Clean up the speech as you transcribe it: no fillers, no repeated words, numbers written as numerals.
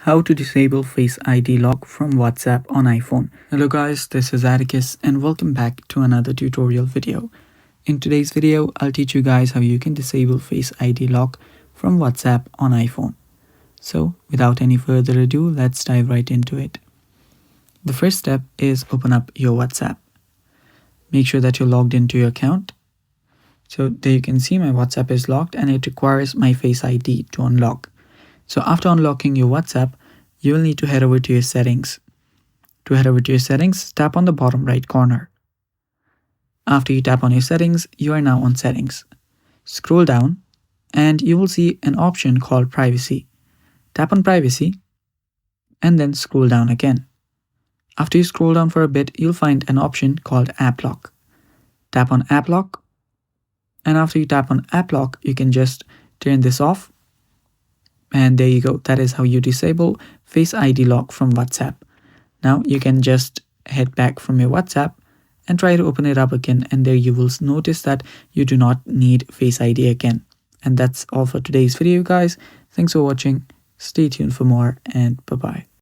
How to disable Face ID lock from WhatsApp on iPhone. Hello guys, this is Atticus and welcome back to another tutorial video. In today's video, I'll teach you guys how you can disable Face ID lock from WhatsApp on iPhone. So without any further ado, let's dive right into it. The first step is open up your WhatsApp. Make sure that you're logged into your account. So there you can see my WhatsApp is locked and it requires my Face ID to unlock. So after unlocking your WhatsApp, you will need to head over to your settings. To head over to your settings, tap on the bottom right corner. After you tap on your settings, you are now on settings. Scroll down and you will see an option called privacy. Tap on privacy and then scroll down again. After you scroll down for a bit, you'll find an option called app lock. Tap on app lock and after you tap on app lock, you can just turn this off. And there you go. That is how you disable Face ID lock from WhatsApp. Now you can just head back from your WhatsApp and try to open it up again. And there you will notice that you do not need Face ID again. And that's all for today's video, guys. Thanks for watching. Stay tuned for more and bye-bye.